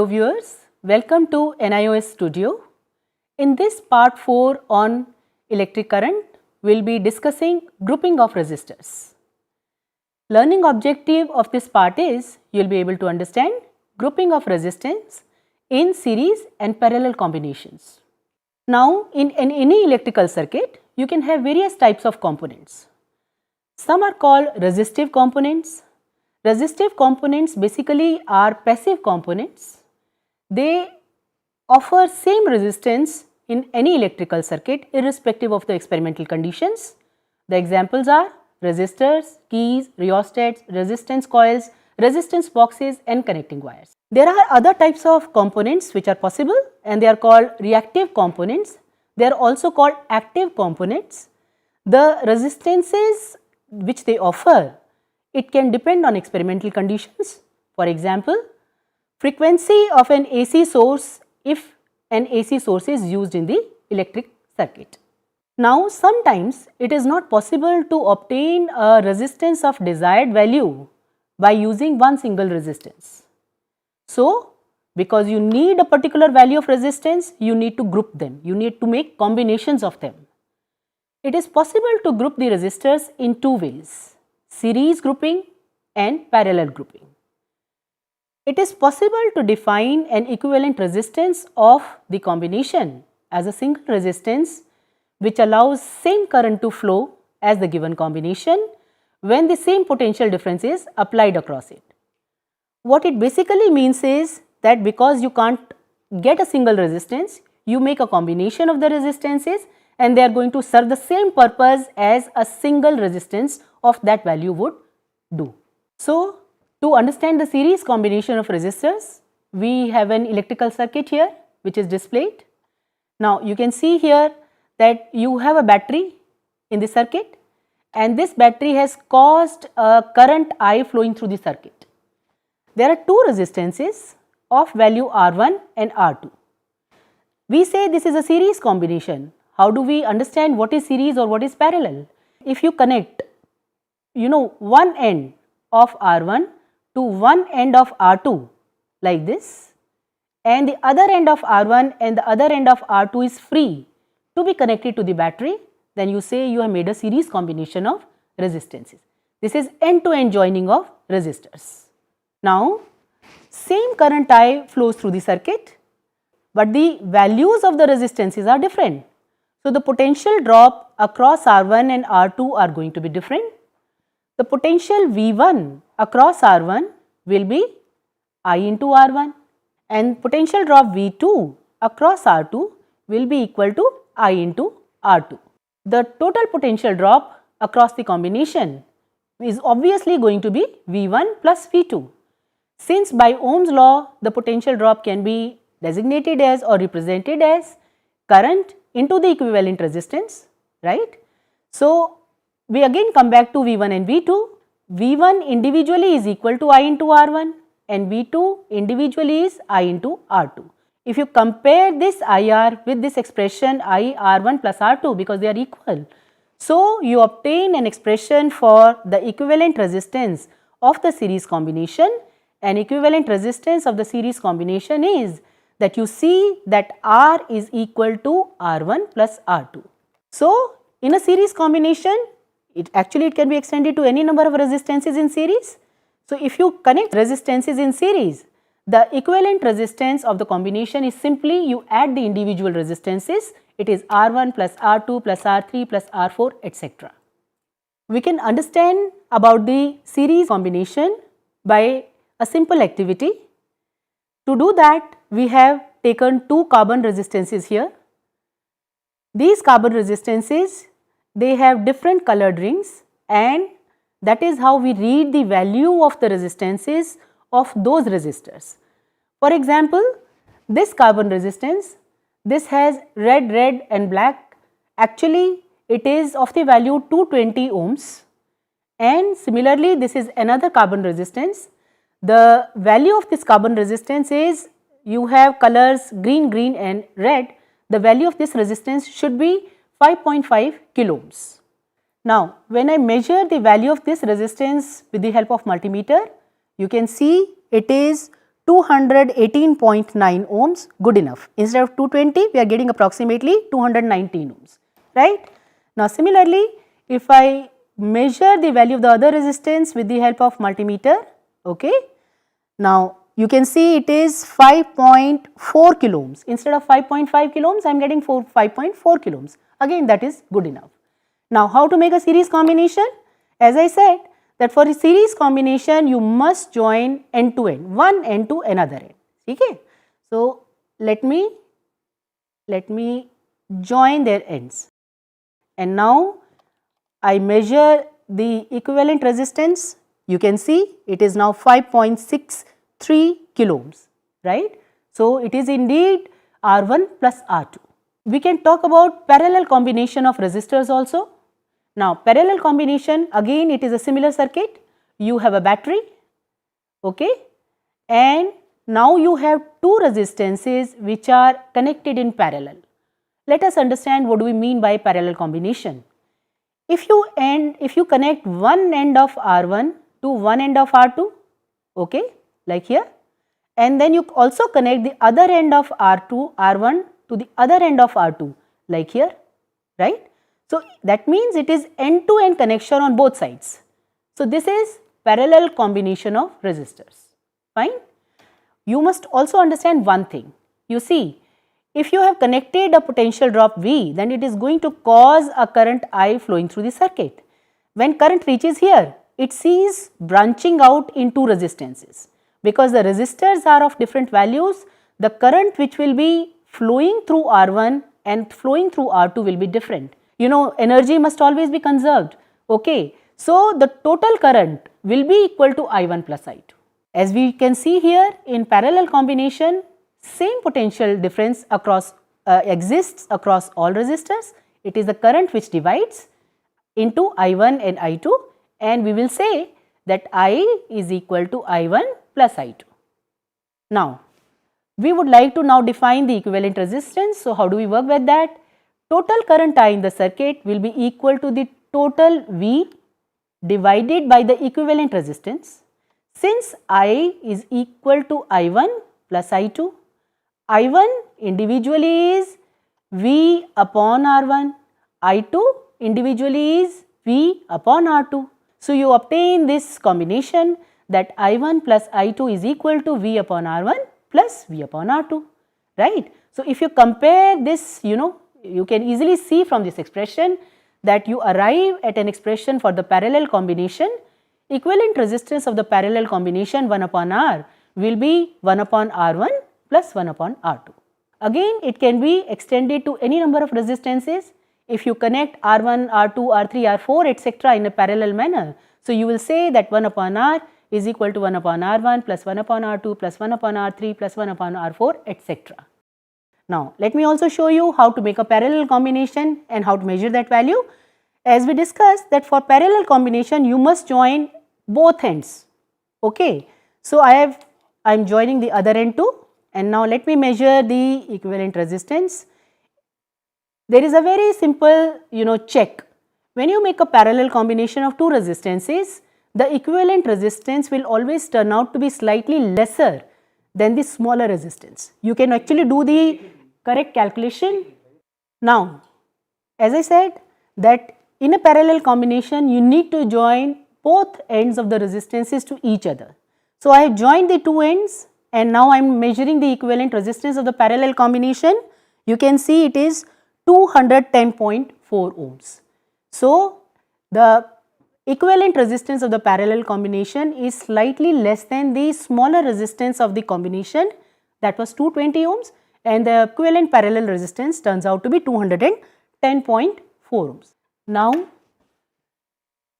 Hello viewers, welcome to NIOS Studio. In this part 4 on electric current, we will be discussing grouping of resistors. Learning objective of this part is you will be able to understand grouping of resistance in series and parallel combinations. Now in any electrical circuit, you can have various types of components. Some are called resistive components. Resistive components basically are passive components. They offer same resistance in any electrical circuit irrespective of the experimental conditions. The examples are resistors, keys, rheostats, resistance coils, resistance boxes and connecting wires. There are other types of components which are possible and they are called reactive components. They are also called active components. The resistances which they offer, it can depend on experimental conditions. For example, frequency of an AC source if an AC source is used in the electric circuit. Now sometimes it is not possible to obtain a resistance of desired value by using one single resistance. So because you need a particular value of resistance, you need to group them, you need to make combinations of them. It is possible to group the resistors in two ways, series grouping and parallel grouping. It is possible to define an equivalent resistance of the combination as a single resistance which allows same current to flow as the given combination when the same potential difference is applied across it. What it basically means is that because you can't get a single resistance, you make a combination of the resistances and they are going to serve the same purpose as a single resistance of that value would do. So, to understand the series combination of resistors, we have an electrical circuit here which is displayed. Now, you can see here that you have a battery in the circuit and this battery has caused a current I flowing through the circuit. There are two resistances of value R1 and R2. We say this is a series combination. How do we understand what is series or what is parallel? If you connect, one end of R1 to one end of R2 like this and the other end of R1 and the other end of R2 is free to be connected to the battery, then you say you have made a series combination of resistances. This is end-to-end joining of resistors. Now, same current I flows through the circuit, but the values of the resistances are different. So, the potential drop across R1 and R2 are going to be different. The potential V1 across R1 will be I into R1 and potential drop V2 across R2 will be equal to I into R2. The total potential drop across the combination is obviously going to be V1 plus V2. Since by Ohm's law the potential drop can be designated as or represented as current into the equivalent resistance, right. So, we again come back to V1 and V2. V1 individually is equal to I into R1 and V2 individually is I into R2. If you compare this IR with this expression I R1 plus R2 because they are equal, so you obtain an expression for the equivalent resistance of the series combination. An equivalent resistance of the series combination is that you see that R is equal to R1 plus R2. So, in a series combination, it can be extended to any number of resistances in series. So, if you connect resistances in series, the equivalent resistance of the combination is simply you add the individual resistances, it is R1 plus R2 plus R3 plus R4 etc. We can understand about the series combination by a simple activity. To do that, we have taken two carbon resistances here. These carbon resistances, they have different colored rings and that is how we read the value of the resistances of those resistors. For example, this carbon resistance, this has red and black. Actually, it is of the value 220 ohms and similarly this is another carbon resistance. The value of this carbon resistance is you have colors green and red. The value of this resistance should be 5.5 kilo ohms. Now, when I measure the value of this resistance with the help of multimeter, you can see it is 218.9 ohms, good enough. Instead of 220, we are getting approximately 219 ohms, right? Now similarly, if I measure the value of the other resistance with the help of multimeter, okay, now you can see it is 5.4 kilo ohms. Instead of 5.5 kilo ohms, I am getting 5.4 kilo ohms. Again, that is good enough. Now, how to make a series combination? As I said, that for a series combination, you must join end to end, one end to another end. Okay? So, let me join their ends. And now, I measure the equivalent resistance. You can see it is now 5.63 kilo ohms, right? So, it is indeed R1 plus R2. We can talk about parallel combination of resistors also. Now, parallel combination, again it is a similar circuit. You have a battery, okay, and now you have two resistances which are connected in parallel. Let us understand what do we mean by parallel combination. If you connect one end of R1 to one end of R2, okay, like here, and then you also connect the other end of R1 to the other end of R2, like here, right? So, that means it is end to end connection on both sides. So, this is parallel combination of resistors, fine. You must also understand one thing. You see, if you have connected a potential drop V, then it is going to cause a current I flowing through the circuit. When current reaches here, it sees branching out into resistances. Because the resistors are of different values, the current which will be flowing through R1 and flowing through R2 will be different. You know, energy must always be conserved, okay. So, the total current will be equal to I1 plus I2. As we can see here, in parallel combination, same potential difference exists across all resistors. It is the current which divides into I1 and I2, and we will say that I is equal to I1 plus I2. Now, we would like to now define the equivalent resistance. So, how do we work with that? Total current I in the circuit will be equal to the total V divided by the equivalent resistance. Since I is equal to I1 plus I2, I1 individually is V upon R1, I2 individually is V upon R2. So, you obtain this combination that I1 plus I2 is equal to V upon R1 plus V upon R2, right. So, if you compare this, you can easily see from this expression that you arrive at an expression for the parallel combination. Equivalent resistance of the parallel combination 1 upon R will be 1 upon R1 plus 1 upon R2. Again, it can be extended to any number of resistances. If you connect R1, R2, R3, R4 etc. in a parallel manner, so you will say that 1 upon R is equal to 1 upon R1 plus 1 upon R2 plus 1 upon R3 plus 1 upon R4 etc. Now, let me also show you how to make a parallel combination and how to measure that value. As we discussed that for parallel combination, you must join both ends, okay. So, I am joining the other end too, and now let me measure the equivalent resistance. There is a very simple, check. When you make a parallel combination of two resistances, the equivalent resistance will always turn out to be slightly lesser than the smaller resistance. You can actually do the correct calculation. Now, as I said that in a parallel combination, you need to join both ends of the resistances to each other. So, I have joined the two ends and now I am measuring the equivalent resistance of the parallel combination. You can see it is 210.4 ohms. So, the equivalent resistance of the parallel combination is slightly less than the smaller resistance of the combination, that was 220 ohms, and the equivalent parallel resistance turns out to be 210.4 ohms. Now,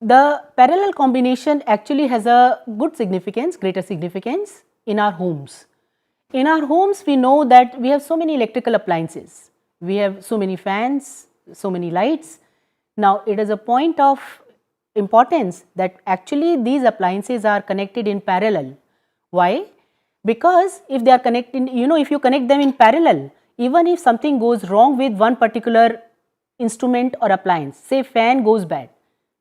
the parallel combination actually has a good significance, greater significance in our homes. In our homes, we know that we have so many electrical appliances. We have so many fans, so many lights. Now, it is a point of importance that actually these appliances are connected in parallel. Why? Because if they are connected, if you connect them in parallel, even if something goes wrong with one particular instrument or appliance, say fan goes bad,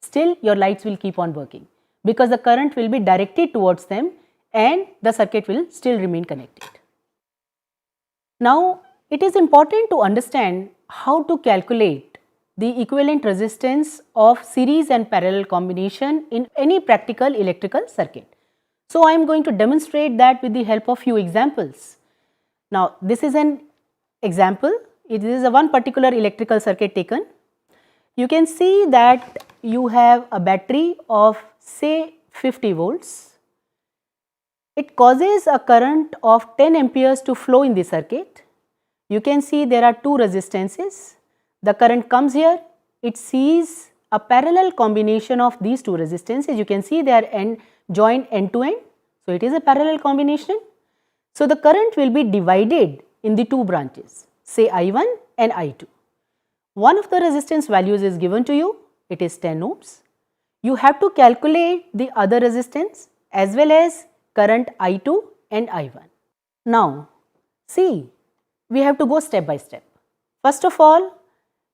still your lights will keep on working because the current will be directed towards them and the circuit will still remain connected. Now, it is important to understand how to calculate the equivalent resistance of series and parallel combination in any practical electrical circuit. So, I am going to demonstrate that with the help of few examples. Now, this is an example. It is a one particular electrical circuit taken. You can see that you have a battery of say 50 volts. It causes a current of 10 amperes to flow in the circuit. You can see there are two resistances. The current comes here, it sees a parallel combination of these two resistances. You can see they are joined end to end. So, it is a parallel combination. So, the current will be divided in the two branches, say I1 and I2. One of the resistance values is given to you, it is 10 ohms. You have to calculate the other resistance as well as current I2 and I1. Now, see, we have to go step by step. First of all,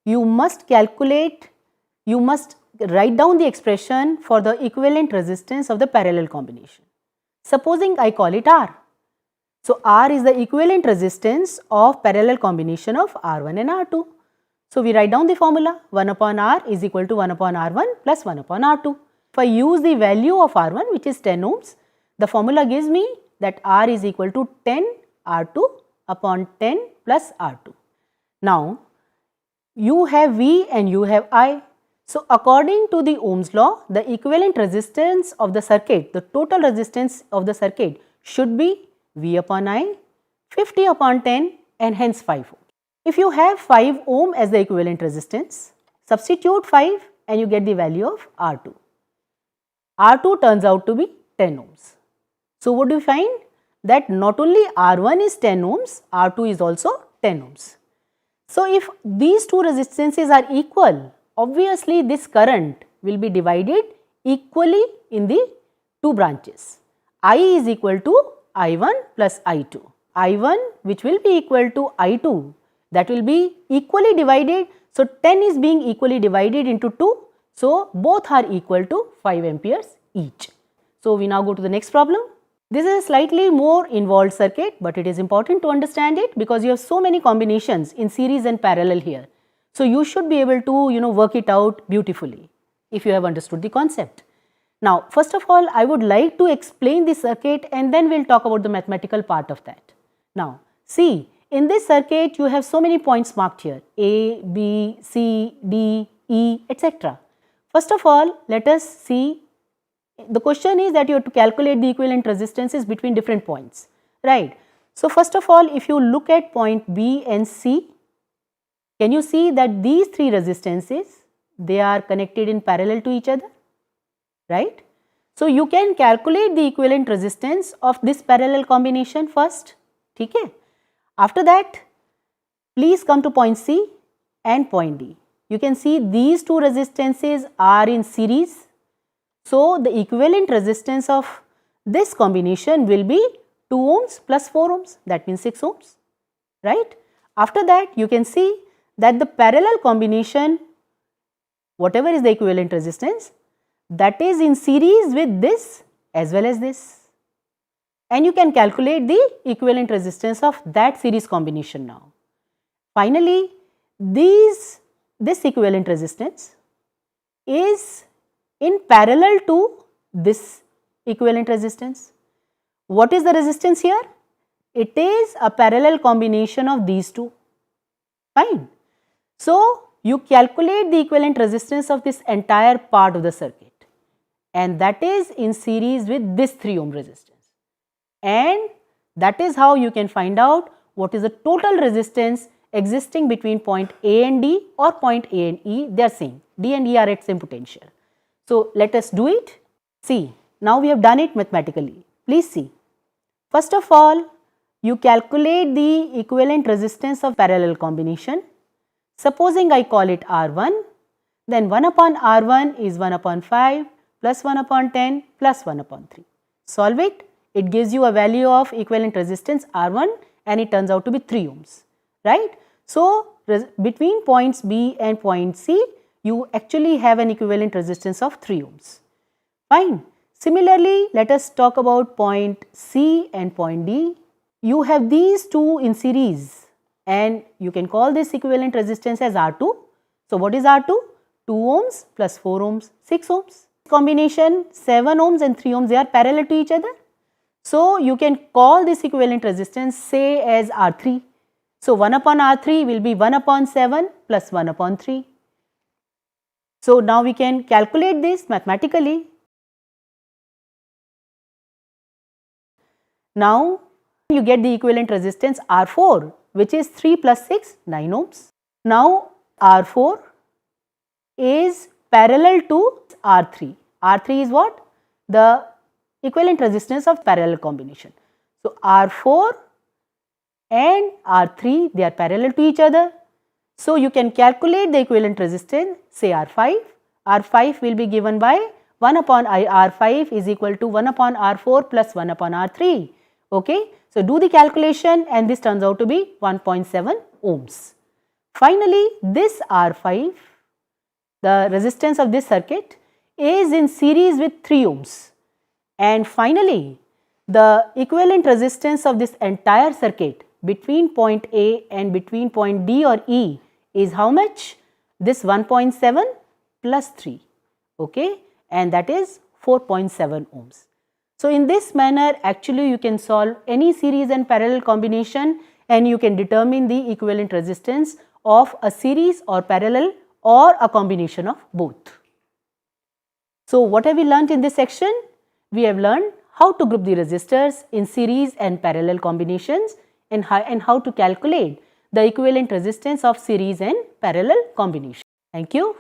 you must write down the expression for the equivalent resistance of the parallel combination. Supposing I call it R. So, R is the equivalent resistance of parallel combination of R1 and R2. So, we write down the formula 1 upon R is equal to 1 upon R1 plus 1 upon R2. If I use the value of R1 which is 10 ohms, the formula gives me that R is equal to 10 R2 upon 10 plus R2. Now, you have V and you have I. So, according to the Ohm's law, the equivalent resistance of the circuit, the total resistance of the circuit should be V upon I, 50 upon 10 and hence 5 ohm. If you have 5 ohm as the equivalent resistance, substitute 5 and you get the value of R2. R2 turns out to be 10 ohms. So, what do you find? That not only R1 is 10 ohms, R2 is also 10 ohms. So, if these two resistances are equal, obviously this current will be divided equally in the two branches. I is equal to I1 plus I2. I1 which will be equal to I2, that will be equally divided. So, 10 is being equally divided into 2. So, both are equal to 5 amperes each. So, we now go to the next problem. This is a slightly more involved circuit, but it is important to understand it because you have so many combinations in series and parallel here. So, you should be able to work it out beautifully if you have understood the concept. Now, first of all, I would like to explain the circuit and then we will talk about the mathematical part of that. Now, see, in this circuit you have so many points marked here A, B, C, D, E, etc. First of all, let us see. The question is that you have to calculate the equivalent resistances between different points, right. So, first of all, if you look at point B and C, can you see that these three resistances, they are connected in parallel to each other, right. So, you can calculate the equivalent resistance of this parallel combination first, okay. After that, please come to point C and point D. You can see these two resistances are in series. So, the equivalent resistance of this combination will be 2 ohms plus 4 ohms, that means 6 ohms, right. After that, you can see that the parallel combination, whatever is the equivalent resistance, that is in series with this as well as this. And you can calculate the equivalent resistance of that series combination now. Finally, this equivalent resistance is in parallel to this equivalent resistance. What is the resistance here? It is a parallel combination of these two, fine. So, you calculate the equivalent resistance of this entire part of the circuit and that is in series with this 3 ohm resistance, and that is how you can find out what is the total resistance existing between point A and D or point A and E. They are same, D and E are at same potential. So, let us do it. See, now we have done it mathematically. Please see. First of all, you calculate the equivalent resistance of parallel combination. Supposing I call it R1, then 1 upon R1 is 1 upon 5 plus 1 upon 10 plus 1 upon 3. Solve it. It gives you a value of equivalent resistance R1 and it turns out to be 3 ohms, right. So, between points B and point C, you actually have an equivalent resistance of 3 ohms, fine. Similarly, let us talk about point C and point D. You have these two in series and you can call this equivalent resistance as R2. So, what is R2? 2 ohms plus 4 ohms, 6 ohms. Combination 7 ohms and 3 ohms, they are parallel to each other. So, you can call this equivalent resistance say as R3. So, 1 upon R3 will be 1 upon 7 plus 1 upon 3. So, now we can calculate this mathematically. Now, you get the equivalent resistance R4, which is 3 plus 6, 9 ohms. Now, R4 is parallel to R3. R3 is what? The equivalent resistance of parallel combination. So, R4 and R3, they are parallel to each other. So, you can calculate the equivalent resistance, say R5. R5 will be given by 1 upon R5 is equal to 1 upon R4 plus 1 upon R3. Okay. So, do the calculation and this turns out to be 1.7 ohms. Finally, this R5, the resistance of this circuit is in series with 3 ohms. And finally, the equivalent resistance of this entire circuit between point A and between point D or E is how much? This 1.7 plus 3, okay, and that is 4.7 ohms. So, in this manner actually you can solve any series and parallel combination and you can determine the equivalent resistance of a series or parallel or a combination of both. So, what have we learnt in this section? We have learned how to group the resistors in series and parallel combinations and how to calculate the equivalent resistance of series and parallel combination. Thank you.